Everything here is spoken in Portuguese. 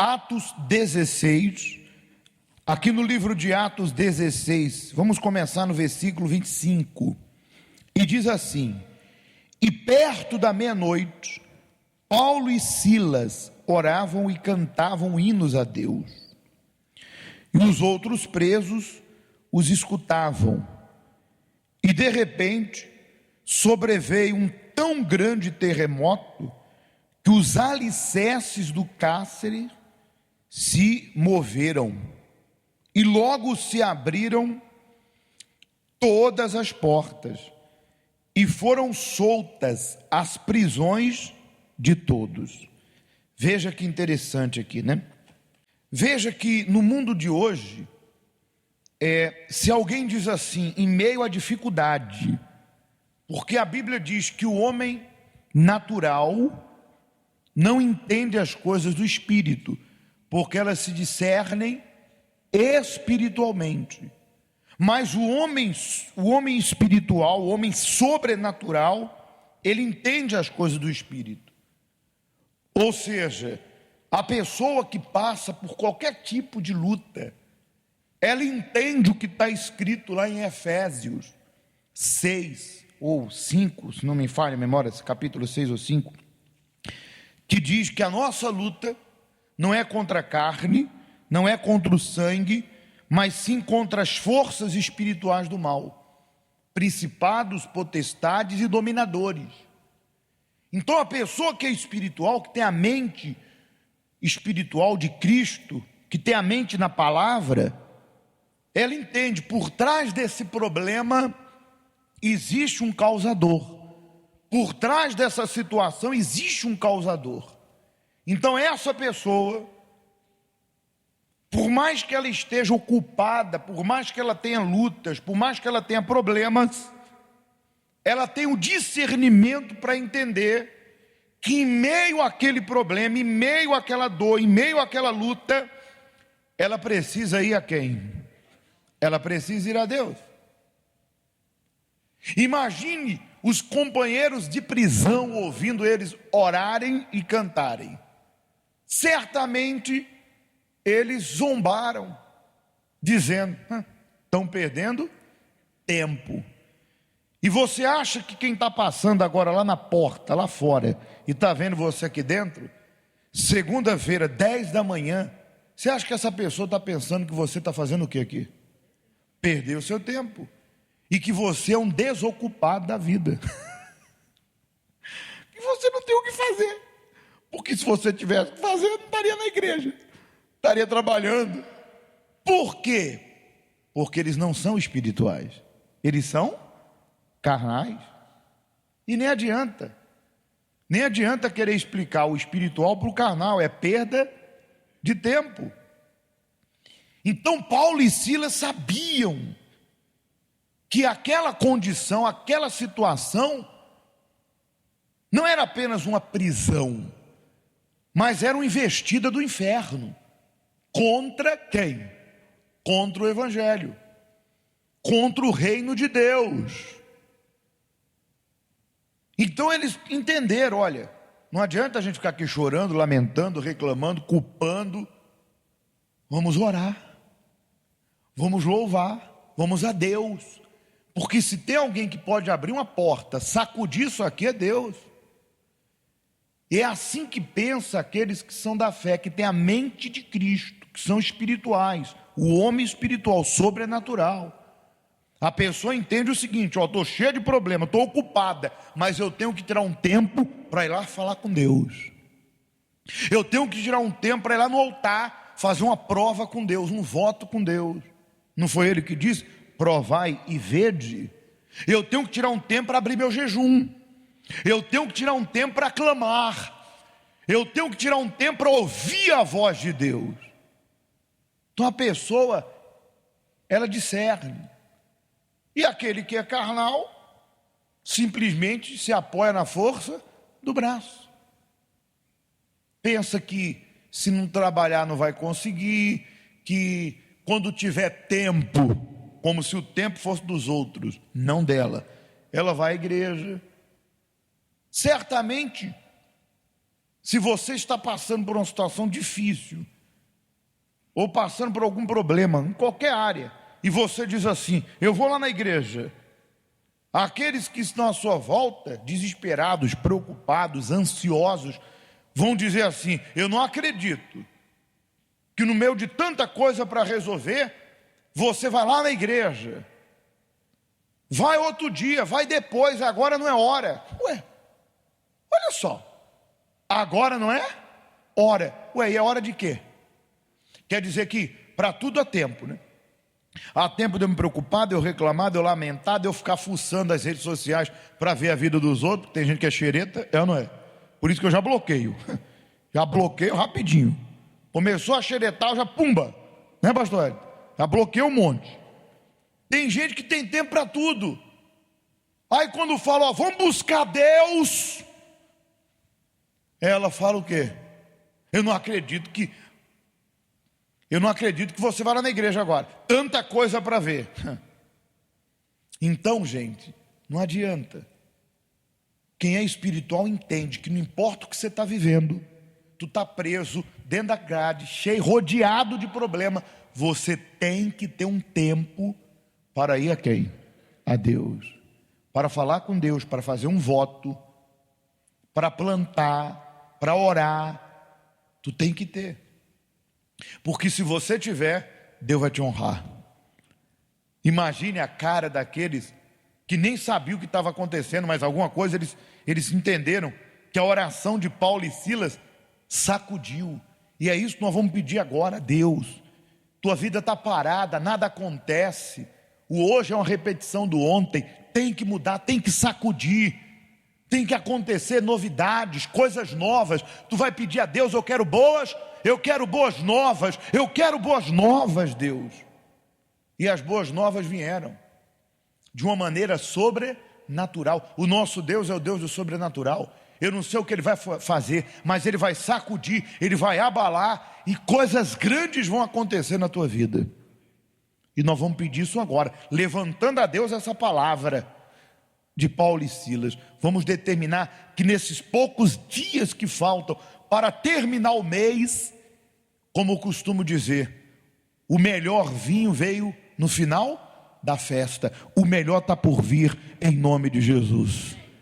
Atos 16, aqui no livro de Atos 16, vamos começar no versículo 25, e diz assim: e perto da meia-noite, Paulo e Silas oravam e cantavam hinos a Deus, e os outros presos os escutavam, e de repente sobreveio um tão grande terremoto, que os alicerces do cárcere se moveram, e logo se abriram todas as portas, e foram soltas as prisões de todos. Veja que interessante aqui, né? Veja que no mundo de hoje, se alguém diz assim, em meio à dificuldade, porque a Bíblia diz que o homem natural não entende as coisas do Espírito, porque elas se discernem espiritualmente. Mas o homem espiritual, o homem sobrenatural, ele entende as coisas do Espírito. Ou seja, a pessoa que passa por qualquer tipo de luta, ela entende o que está escrito lá em Efésios 6 ou 5, se não me falha a memória, capítulo 6 ou 5, que diz que a nossa luta não é contra a carne, não é contra o sangue, mas sim contra as forças espirituais do mal, principados, potestades e dominadores. Então a pessoa que é espiritual, que tem a mente espiritual de Cristo, que tem a mente na palavra, ela entende, por trás desse problema existe um causador. Por trás dessa situação existe um causador. Então essa pessoa, por mais que ela esteja ocupada, por mais que ela tenha lutas, por mais que ela tenha problemas, ela tem o discernimento para entender que em meio àquele problema, em meio àquela dor, em meio àquela luta, ela precisa ir a quem? Ela precisa ir a Deus. Imagine os companheiros de prisão ouvindo eles orarem e cantarem. Certamente eles zombaram, dizendo: estão perdendo tempo. E você acha que quem está passando agora lá na porta, lá fora, e está vendo você aqui dentro, segunda-feira, 10 da manhã, você acha que essa pessoa está pensando que você está fazendo o que aqui? Perdeu o seu tempo. E que você é um desocupado da vida. E você não tem o que fazer. Porque se você tivesse o que fazer, não estaria na igreja, estaria trabalhando. Por quê? Porque eles não são espirituais, eles são carnais. E nem adianta querer explicar o espiritual para o carnal, é perda de tempo. Então Paulo e Silas sabiam que aquela condição, aquela situação, não era apenas uma prisão, mas era uma investida do inferno. Contra quem? Contra o Evangelho, contra o reino de Deus. Então eles entenderam: olha, não adianta a gente ficar aqui chorando, lamentando, reclamando, culpando. Vamos orar, vamos louvar, vamos a Deus. Porque se tem alguém que pode abrir uma porta, sacudir isso aqui, é Deus. E é assim que pensa aqueles que são da fé, que têm a mente de Cristo, que são espirituais, o homem espiritual, sobrenatural. A pessoa entende o seguinte: estou cheia de problema, estou ocupada, mas eu tenho que tirar um tempo para ir lá falar com Deus. Eu tenho que tirar um tempo para ir lá no altar, fazer uma prova com Deus, um voto com Deus. Não foi ele que disse: provai e vede? Eu tenho que tirar um tempo para abrir meu jejum. Eu tenho que tirar um tempo para clamar. Eu tenho que tirar um tempo para ouvir a voz de Deus. Então a pessoa, ela discerne. E aquele que é carnal, simplesmente se apoia na força do braço. Pensa que se não trabalhar não vai conseguir, que quando tiver tempo, como se o tempo fosse dos outros, não dela, ela vai à igreja. Certamente Se você está passando por uma situação difícil, ou passando por algum problema, em qualquer área, e você diz assim: eu vou lá na igreja. Aqueles que estão à sua volta, desesperados, preocupados, ansiosos, vão dizer assim: eu não acredito que no meio de tanta coisa para resolver, você vai lá na igreja. Vai outro dia, vai depois, agora não é hora. Ué, olha só. Agora não é hora. Ué, e é hora de quê? Quer dizer que para tudo há tempo, né? Há tempo de eu me preocupar, de eu reclamar, de eu lamentar, de eu ficar fuçando as redes sociais para ver a vida dos outros. Tem gente que é xereta, é ou não é? Por isso que eu já bloqueio. Já bloqueio rapidinho. Começou a xeretar, eu já pumba. Né, pastor? Já bloqueio um monte. Tem gente que tem tempo para tudo. Aí quando fala, ó, vamos buscar Deus, ela fala o quê? Eu não acredito que você vai lá na igreja agora. Tanta coisa para ver. Então, gente, não adianta. Quem é espiritual entende que não importa o que você está vivendo, tu está preso dentro da grade, cheio, rodeado de problema. Você tem que ter um tempo para ir a quem? A Deus. Para falar com Deus, para fazer um voto, para plantar, para orar. Tu tem que ter. Porque se você tiver, Deus vai te honrar. Imagine a cara daqueles que nem sabiam o que estava acontecendo, mas alguma coisa eles entenderam que a oração de Paulo e Silas sacudiu. E é isso que nós vamos pedir agora a Deus. Tua vida está parada, nada acontece. O hoje é uma repetição do ontem. Tem que mudar, tem que sacudir. Tem que acontecer novidades, coisas novas. Tu vai pedir a Deus: eu quero boas novas, eu quero boas novas, Deus. E as boas novas vieram de uma maneira sobrenatural. O nosso Deus é o Deus do sobrenatural. Eu não sei o que Ele vai fazer, mas Ele vai sacudir, Ele vai abalar, e coisas grandes vão acontecer na tua vida. E nós vamos pedir isso agora, levantando a Deus essa palavra de Paulo e Silas. Vamos determinar que nesses poucos dias que faltam para terminar o mês, como eu costumo dizer, o melhor vinho veio no final da festa. O melhor está por vir, em nome de Jesus.